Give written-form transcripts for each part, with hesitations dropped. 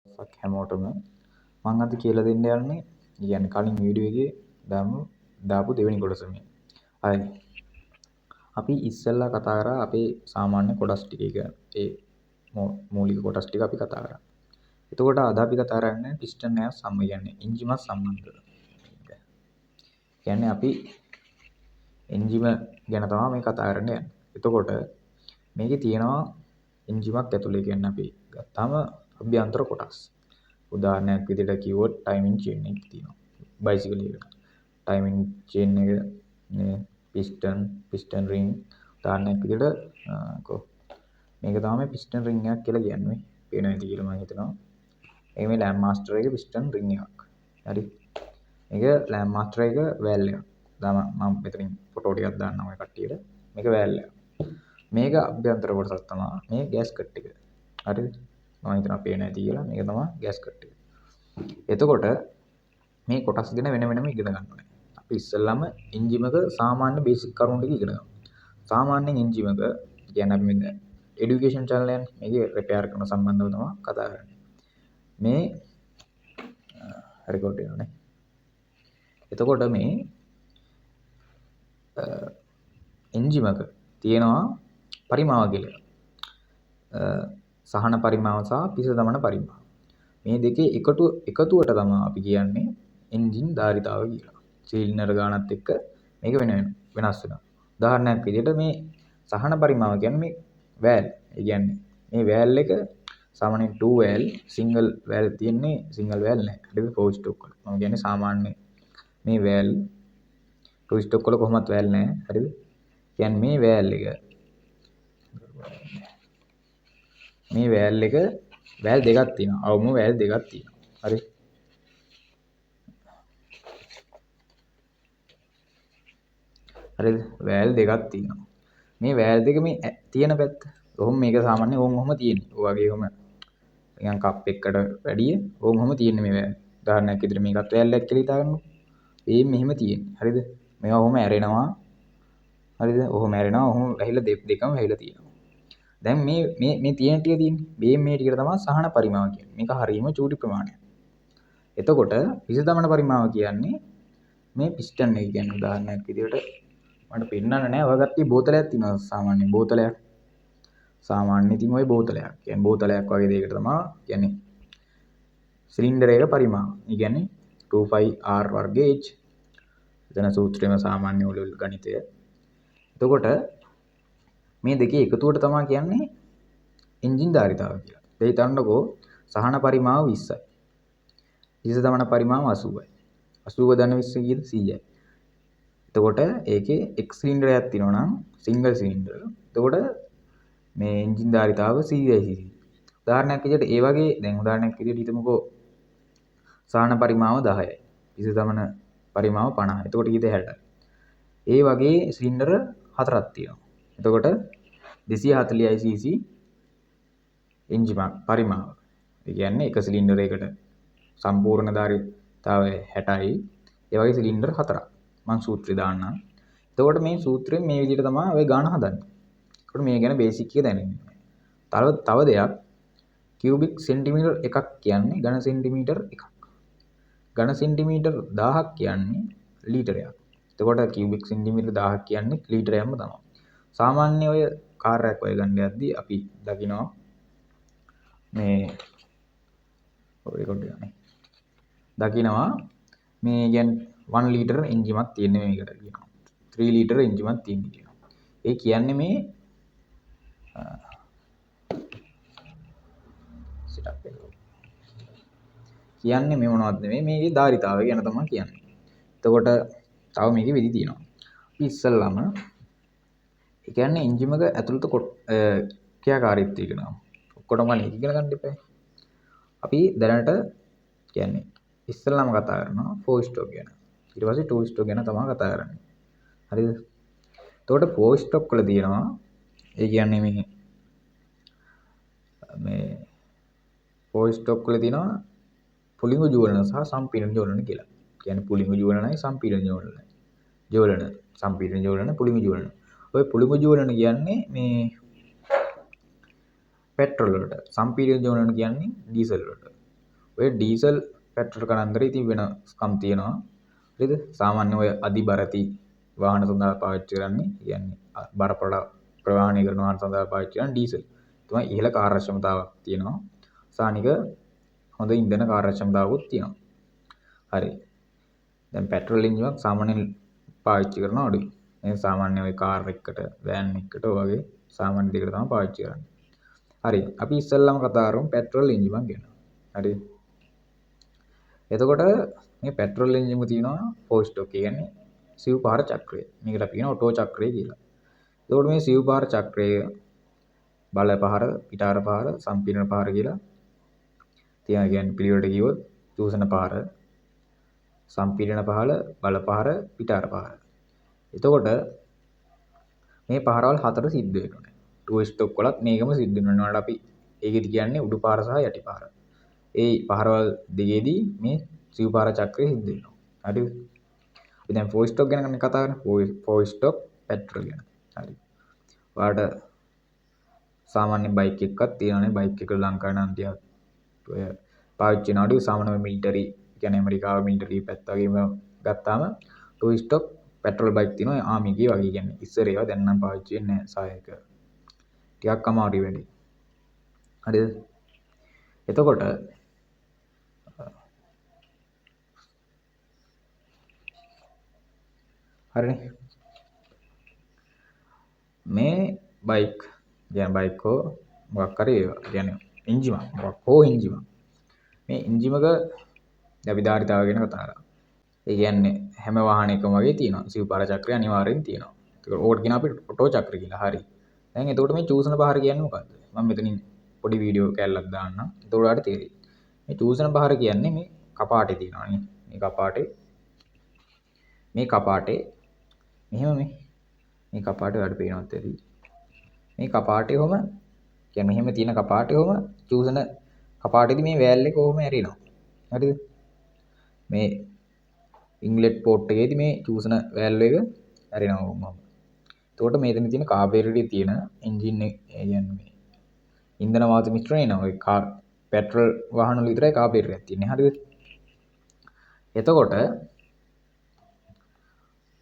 හැමෝටම මම අද කියලා දෙන්න යන්නේ කියන්නේ කලින් වීඩියෝ එකේ දාපු දෙවෙනි කොටස මේ. හරි. අපි ඉස්සෙල්ලා කතා කරා අපේ සාමාන්‍ය කොටස් ටික ඒ මූලික කොටස් ටික අපි කතා කරා. එතකොට අද අපි කතා කරන්නේ පිස්ටන් එක කියන්නේ එන්ජිමත් සම්බන්ධව. කියන්නේ අපි එන්ජිම ගැන තමයි මේ කතා කරන්නේ. එතකොට මේකේ තියෙනවා එන්ජිමක් ඇතුලේ කියන්නේ අපි ගත්තාම අභ්‍යන්තර කොටස්. උදාහරණයක් විදිහට කිව්වොත් ටයිමින් චේන් එක තියෙනවා. බයිසිකල් එකට. ටයිමින් චේන් එක මේ පිස්ටන් රින් උදාහරණයක් විදිහට මේක තමයි පිස්ටන් රින් එකක් කියලා කියන්නේ. පේනවා ඇති කියලා මම හිතනවා. මේක මේ ලෑම්ප් මාස්ටර් එකේ පිස්ටන් රින් එකක්. හරි. මේක ලෑම්ප් මාස්ටර් එක වැල් එකක්. මම මෙතනින් ෆොටෝ ටිකක් දාන්නම් ඔය කට්ටියට. මේක වැල් එකක්. මේක අභ්‍යන්තර කොටසක් තමයි මේ ගෑස්කට් එක. හරිද? මම හිතනවා පේනවා ඇති කියලා. මේක තමයි ගෑස්කට් එක. එතකොට මේ කොටස් ගැන වෙන වෙනම ඉගෙන ගන්න ඕනේ. අපි ඉස්සෙල්ලාම එන්ජිමක සාමාන්‍ය බේසික් කරුණු ටික ඉගෙන ගමු. සාමාන්‍යයෙන් එන්ජිමක කියන්නේ අපි මේ এডুকেෂන් channel එකනේ මේකේ රිපෙයාර් කරන සම්බන්ධව තමයි කතා කරන්නේ. මේ රෙකෝඩ් වෙනවනේ. එතකොට මේ එන්ජිමක තියෙනවා පරිමාව කියලා. සහන පරිමාව සහ පිස දමන පරිමාව. මේ දෙකේ එකතුවට තමයි අපි කියන්නේ එන්ජින් ධාරිතාව කියලා. සිලින්ඩර් ගානත් එක්ක මේක වෙනස් වෙනවා. උදාහරණයක් විදිහට මේ සහන පරිමාව කියන්නේ මේ වැල්. ඒ කියන්නේ මේ වැල් එක සාමාන්‍යයෙන් 2 වැල් සිංගල් වැල් තියෙන්නේ සිංගල් වැල් නැහැ. හරිද? 4 ස්ටොක් වල. මම කියන්නේ සාමාන්‍ය මේ වැල් 2 ස්ටොක් වල කොහොමත් වැල් නැහැ. හරිද? කියන්නේ මේ වැල් එක වැල් දෙකක් තියෙනවා. අවම වැල් දෙකක් තියෙනවා. හරි. හරිද? වැල් දෙකක් තියෙනවා. මේ වැල් දෙක මේ තියෙන පැත්ත. කොහොම මේක සාමාන්‍යයෙන් ඔහොම තියෙන්නේ. ඔය වගේ ඔහොම නිකන් කප් එකකට වැඩිය ඔහොම තියෙන්නේ මේ වැල්. උදාහරණයක් විදිහට මේකත් වැල්ලක් කියලා හිතාගන්නකො. මේ මෙහෙම තියෙන්නේ. හරිද? මේවා ඔහොම ඇරෙනවා. හරිද? ඔහොම ඇරෙනවා. ඔහොම වැහිලා දෙකම වැහිලා තියෙනවා. දැන් මේ තියෙන ටික තියෙන්නේ. මේ ටිකට තමයි සහන පරිමාව කියන්නේ. මේක හරීම චූටි ප්‍රමාණයක්. එතකොට විස දමන පරිමාව කියන්නේ මේ පිස්ටන් එක කියන්නේ උදාහරණයක් විදිහට මට පෙන්නන්න නෑ. ඔයගොල්ලෝ බෝතලයක් තියෙනවා සාමාන්‍ය බෝතලයක්. සාමාන්‍ය ඉතින් ওই බෝතලයක්. කියන්නේ බෝතලයක් වගේ දෙයකට තමයි කියන්නේ සිලින්ඩර් එක පරිමාව. ඒ කියන්නේ 25R වර්ග H. එතන සූත්‍රයම සාමාන්‍ය ඔලුල් ගණිතය. එතකොට මේ දෙකේ එකතුවට තමයි කියන්නේ එන්ජින් ධාරිතාව කියලා. ඒ හිතන්නකෝ සහන පරිමාව 20යි. විස දමන පරිමාව 80යි. 80 ධන 20 කීයද 100යි. එතකොට ඒකේ එක් සිලින්ඩරයක් තියෙනවා නම් සිංගල් සිලින්ඩර්. එතකොට මේ එන්ජින් ධාරිතාව 100යි. උදාහරණයක් විදිහට ඒ වගේ දැන් උදාහරණයක් විදිහට හිතමුකෝ සහන පරිමාව 10යි. විස දමන පරිමාව 50යි. එතකොට ඊට 60යි. ඒ වගේ සිලින්ඩර හතරක් තියෙනවා. එතකොට 240යි cc එන්ජිම පරිමාව. ඒ කියන්නේ එක සිලින්ඩර් එකකට සම්පූර්ණ ධාරිතාවය 60යි. ඒ වගේ සිලින්ඩර් හතරක්. මම සූත්‍රය දාන්නම්. එතකොට මේ සූත්‍රයෙන් මේ විදිහට තමයි ඔය ගාන හදන්නේ. එතකොට මේ ගැන බේසික් එක දැනෙන්න. තව දෙයක් කියුබික් සෙන්ටිමීටර් එකක් කියන්නේ ඝන සෙන්ටිමීටර් එකක්. ඝන සෙන්ටිමීටර් 1000ක් කියන්නේ ලීටරයක්. එතකොට කියුබික් සෙන්ටිමීටර් 1000ක් කියන්නේ ලීටරයක්ම තමයි. සාමාන්‍ය ඔය කාර්යයක් ඔය ගන්න යද්දී අපි දකිනවා මේ රෙකෝඩ් එකනේ. දකිනවා මේ කියන්නේ 1 ලීටර එන්ජිමක් තියෙන්නේ මේකට කියනවා. 3 ලීටර එන්ජිමක් තියෙන්නේ කියනවා. ඒ කියන්නේ මේ සෙටප් එක. කියන්නේ මේ මොනවද නෙමෙයි මේකේ ධාරිතාවය ගැන තමයි කියන්නේ. එතකොට තව මේකේ විදි තියෙනවා. අපි ඉස්සල්ලාම ඒ කියන්නේ එන්ජිමක ඇතුළත ක්‍රියාකාරීත්වය ඉගෙනගමු. ඔක්කොටම අනේ ඉගෙන ගන්න එපා. අපි දැනට කියන්නේ ඉස්සල්ලාම කතා කරනවා 4 ස්ට්‍රෝක් ගැන. ඊට පස්සේ 2 ස්ට්‍රෝක් ගැන තමයි කතා කරන්නේ. හරිද? එතකොට 4 ස්ට්‍රෝක් වල තියෙනවා ඒ කියන්නේ මේ 4 ස්ට්‍රෝක් වල තියෙනවා පුලිංගු ජෝලන සහ සම්පීඩන ජෝලන කියලා. කියන්නේ පුලිංගු ජෝලනයි සම්පීඩන ජෝලනයි. සම්පීඩන ජෝලන පුලිංගු ජෝලන. ඔය පුලිංගු ජෝලන කියන්නේ මේ පෙට්‍රල් වලට. සම්පීඩන ජෝලන කියන්නේ ඩීසල් වලට. ඔය ඩීසල් පෙට්‍රල් කතන්දරේ ඉතින් වෙනස්කම් තියෙනවා. හරිද? සාමාන්‍ය ඔය අධිබරති වාහන සඳහා පාවිච්චි කරන්නේ කියන්නේ බරපතල ප්‍රවාහනය කරන වාහන සඳහා පාවිච්චි කරන ඩීසල්. තමයි ඉහළ කාර්යක්ෂමතාවක් තියෙනවා. සානික හොඳ ඉන්ධන කාර්යක්ෂමතාවකුත් තියෙනවා. හරි. දැන් පෙට්‍රල් එන්ජිමක් සාමාන්‍යයෙන් පාවිච්චි කරන අඩුයි. මේ සාමාන්‍ය ඔය කාර් එකකට, වෑන් එකකට වගේ සාමාන්‍ය දෙයකට තමයි පාවිච්චි කරන්නේ. හරි. අපි ඉස්සෙල්ලාම කතා කරමු පෙට්‍රල් එන්ජිමක් ගැන. හරි. එතකොට මේ පෙට්‍රල් එන්ජිම තියෙනවා ෆෝර් ස්ට්‍රෝක් කියන්නේ සිව් පහර චක්‍රය. මේකට අපි කියන ඔටෝ චක්‍රය කියලා. එතකොට මේ සිව් පහර චක්‍රය බල පහර, පිටාර පහර, සම්පීඩන පහර කියලා තියෙනවා. කියන්නේ පිළිවෙලට කිව්වොත් චූසන පහර, සම්පීඩන පහර, බල පහර, පිටාර පහර. එතකොට මේ පහරවල් හතර සිද්ධ වෙනවා. ටූ ස්ට්‍රෝක් වලත් මේකම සිද්ධ වෙනවා. අපි ඒකෙදි කියන්නේ උඩු පහර සහ යටි පහර. ඒ පහරවල් දෙකේදී මේ සිව් පහර චක්‍රය සිද්ධ වෙනවා. හරිද? අපි දැන් ෆෝර් ස්ට්‍රෝක් ගැන කතා කරමු. ෆෝර් ස්ට්‍රෝක් පෙට්‍රල් ගැන. හරි. ඔයාලට සාමාන්‍ය බයික් එකක් තියෙනවානේ. බයික් එක ලංකාවේ නම් තියා ඔය පාවිච්චි කරන අඩුයි. සාමාන්‍ය මිලිටරි කියන්නේ ඇමරිකාව මිලිටරි පැත්ත වගේම ගත්තාම ටූ ස්ට්‍රෝක් පෙට්‍රල් බයික් තියෙනවා. ආමි එකේ වගේ කියන්නේ. ඉස්සර ඒවා දැන් නම් පාවිච්චි වෙන්නේ නැහැ. සායක ටිකක් අමාරුයි වැඩි. හරිද? එතකොට හරිනේ. මේ බයික් කියන්නේ බයික් හෝ මොකක් හරි කියන්නේ එන්ජිමක් මොකක් හෝ එන්ජිමක්. මේ එන්ජිමක අපි ධාරිතාව ගැන කතා කරා. ඒ කියන්නේ හැම වාහනයකම වගේ තියෙනවා. සිව් පහර චක්‍රය අනිවාර්යෙන් තියෙනවා. ඒක ඕකට කියන අපි ඔටෝ චක්‍ර කියලා. හරි. දැන් එතකොට මේ චූසන පහර කියන්නේ මොකද්ද? මම මෙතනින් පොඩි වීඩියෝ කැල්ලක් දාන්නම්. එතකොට ඔයාලට තේරෙයි. මේ චූසන පහර කියන්නේ මේ කපාටේ තියෙනවා නේ. මේ කපාටේ මෙහෙම මේ කපාටේ ඔයාලට පේනවත් ඇති. මේ කපාටේ කොහම කියන්නේ මෙහෙම තියෙන කපාටේ කොහම චූසන කපාටේදී මේ වෑල් එක කොහම ඇරෙනවා. හරිද? මේ ඉන්ලට් පෝට් එකේදී මේ චූසන වෑල් එක ඇරෙනවා කොහොමද? එතකොට මේකෙන් තියෙන කාබේරියටේ තියෙන එන්ජින් එක කියන්නේ මේ ඉන්ධන වායු මිශ්‍රණය නෝ ඒ පෙට්‍රල් වාහන වල විතරයි කාබේරියක් තියෙන්නේ. හරිද? එතකොට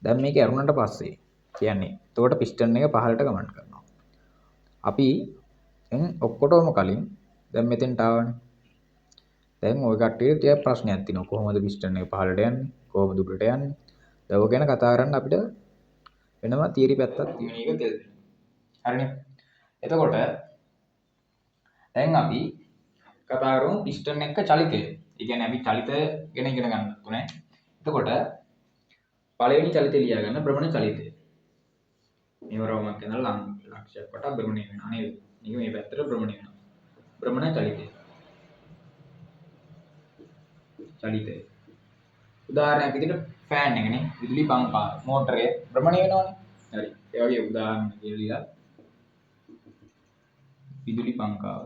දැන් මේක ඇරුණාට පස්සේ කියන්නේ එතකොට පිස්ටන් එක පහළට ගමන් කරනවා. අපි දැන් ඔක්කොටම කලින් දැන් මෙතෙන්ට ආවනේ. දැන් ওই කට්ටියට ටිකක් ප්‍රශ්නයක් තියෙනවා. කොහොමද පිස්ටන් එක පහළට යන්නේ? කොහොමද උඩට යන්නේ? දැන් ඔය ගැන කතා කරන්න අපිට වෙනම තියරි පැත්තක් තියෙන එක තේරෙන්න. හරිනේ. එතකොට දැන් අපි කතා කරමු පිස්ටන් එක චලිතය. ඒ කියන්නේ අපි චලිතය ගැන ඉගෙන ගන්න තුනේ. එතකොට පළවෙනි චලිතය ලියා ගන්න භ්‍රමණ චලිතය. මේවරවමක් යනවා ලක්ෂයක් වට භ්‍රමණය වෙනවා නේද? මේක මේ පැත්තට භ්‍රමණය වෙනවා. භ්‍රමණ චලිතය. උදාහරණයක් විදිහට ෆෑන් එකනේ විදුලි පංකාව මෝටරය භ්‍රමණය වෙනවනේ. හරි. ඒ වගේ උදාහරණ කියලා විදුලි පංකාව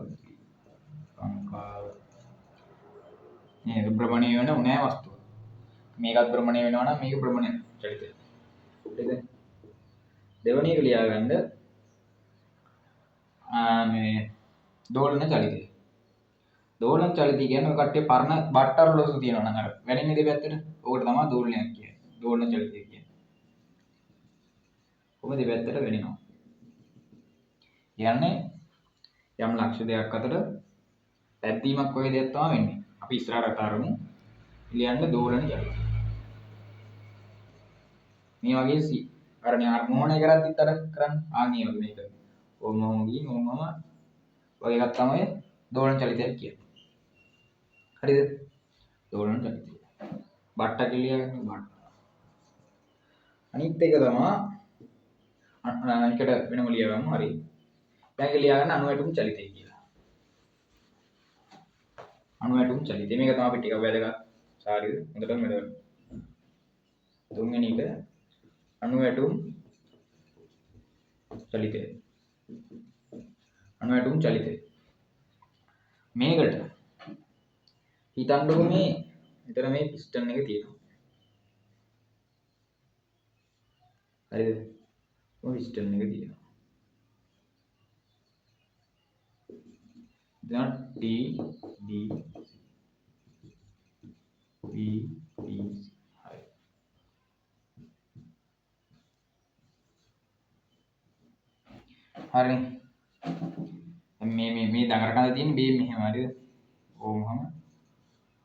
නේද භ්‍රමණය වෙන උණෑ වස්තුව. මේකත් භ්‍රමණය වෙනවා නම් මේක භ්‍රමණය චලිතය. හරිද? දෙවෙනි එක ලියා ගන්න මේ දෝලන චලිතය. දෝලන චලිතය කියන්නේ ඔය කට්ටිය පරණ බට්ටර ලොසු තියෙනවා නම් අර වැනෙන්නේ දෙපැත්තට. ඕකට තමයි දෝලනයක් කියන්නේ. දෝලන චලිතය කියන්නේ. කොහොමද දෙපැත්තට වෙනෙනවා. කියන්නේ යම් ලක්ෂ දෙකක් අතර පැද්දීමක් වගේ දෙයක් තමයි වෙන්නේ. අපි ඉස්සරහට අරමු. ලියන්න දෝලන චලිතය. මේ වගේ අර මොහොනේ කරද්දිත් අර කරන්නේ ආන්ගේ වගේ මේක. ඔහොම ගිහින් ඔහොමම වගේ එකක් තමයි දෝලන චලිතයක් කියන්නේ. හරිද? දෝලන චලිතය. බට්ට කියලා කියන්නේ බට්ට. අනිත් එක තමයි එකට වෙනම ලියගමු හරි. දැන් ඒක ලියා ගන්න අණු ඇටුම් චලිතය කියලා. අණු ඇටුම් චලිතය මේක තමයි අපි ටිකක් වැදගත්. සාරිද? හොඳටම වැදගත්. තුන්වෙනි එක අණු ඇටුම් චලිතය. අණු ඇටුම් චලිතය. මේකට හිතන්නකො මේ මෙතන මේ පිස්ටන් එක තියෙනවා. හරිද? ඔය පිස්ටන් එක තියෙනවා. දැන් T D හරිනේ. මේ දඟර කඳ තියෙන බීම් මෙහෙම හරිද? ඕමම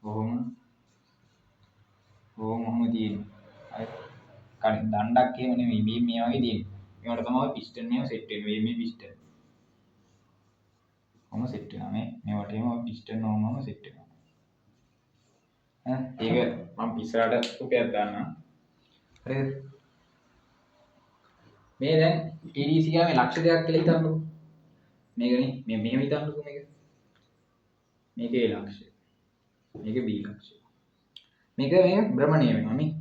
ඕම ඕමම තියෙන්නේ. හරි. කලින් දණ්ඩක් එහෙම නෙමෙයි බීම් මේ වගේ තියෙන්නේ. මේවට තමයි පිස්ටන් එක සෙට් වෙන්නේ. මේ පිස්ටන්. ඔහම සෙට් වෙනවා මේවට එහෙම පිස්ටන් ඕමම සෙට් වෙනවා. ඒක මම ඉස්සරහට රුපියක් දාන්නම්. හරිද? මේ දැන් TDC ගානේ ලක්ෂ දෙකක් කියලා හිතන්නකෝ. මේකනේ මෙහෙම හිතන්නකෝ මේක. මේකේ ලක්ෂය. මේක B ලක්ෂය. මේක භ්‍රමණය වෙනවා නේ.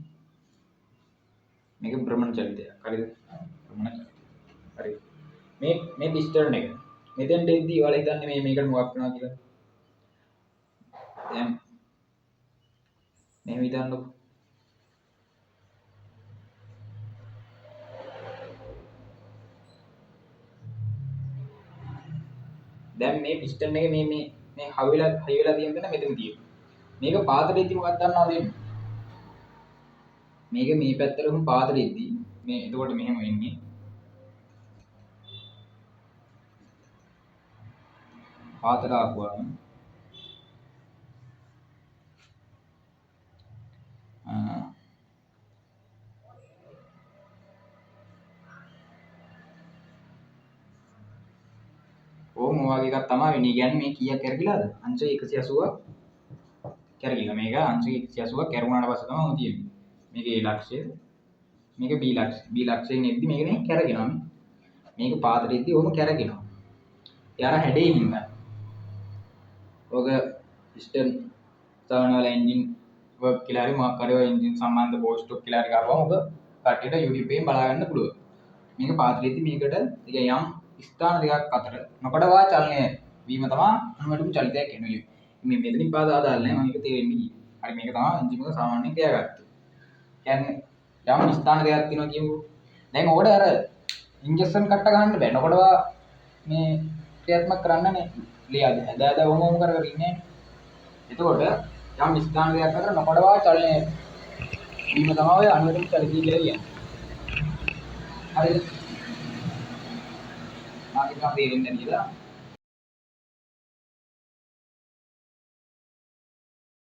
මේක භ්‍රමණ චලිතයක්. හරිද? භ්‍රමණ චලිතය. හරි. මේ පිස්ටන් එක. මෙතෙන්ට එද්දී ඔයාලා හිතන්නේ මේකට මොකක් වෙනවා කියලා. දැන් මෙහෙම හිතන්නකෝ. දැන් මේ පිස්ටන් එක මේ හයි වෙලා තියෙන තැන මෙතන තියෙනවා. මේක පාතලෙද්දි මොකක්ද දන්නවද වෙන්නේ? මේක මේ පැත්තට පාතලෙද්දි මේ එතකොට මෙහෙම වෙන්නේ. පාතල ආපුවාම ඕම වගේ එකක් තමයි වෙන්නේ. කියන්නේ මේ කීයක් කැරකිලාද? අංශ 180ක් කැරකිලා. මේක අංශ 180ක් කැරුණාට පස්සේ තමයි ඔය තියෙන්නේ. මේක A ලක්ෂය. මේක B ලක්ෂය. B ලක්ෂයෙන් එද්දි මේකනේ කැරගෙනවා. මේක පාතලෙද්දි ඕම කැරගෙනවා. ඒ අර හැඩේ හින්දා. ඔක පිස්ටන් තවන වල එන්ජින් වර්ක් කියලා හරි මොකක් හරි ඔය එන්ජින් සම්බන්ධ පෝස්ට් එකක් කියලා හරි ගාවම ඔබ කට්ටියට YouTube එකෙන් බලා ගන්න පුළුවන්. මේක පාතලෙද්දි මේකට යම් ස්ථාන දෙකක් අතර නොකඩවා චලනය වීම තමයි අනුමැතිය චලිතයක් එන්නේ. මේ මෙතනින් පාද ආදාළ නැහැ මම ඒක තේරෙන්නේ. හරි මේක තමයි එන්ජින් එක සාමාන්‍යයෙන් තියාගත්තේ. කියන්නේ යම් ස්ථාන දෙකක් තියෙනවා කියමුකෝ. දැන් ඕකට අර ඉන්ජෙක්ෂන් කට්ට ගන්න බෑ. නොකඩවා මේ ක්‍රියාත්මක කරන්නනේ. ලියද හැදාද වොම කර කර ඉන්නේ. එතකොට යම් ස්ථාන දෙකක් අතර නොකඩවා චලනය වීම තමයි අනුමැතිය චලිතය කියලා කියන්නේ. හරිද? මාගේ තේරෙන්නේ නැතිලා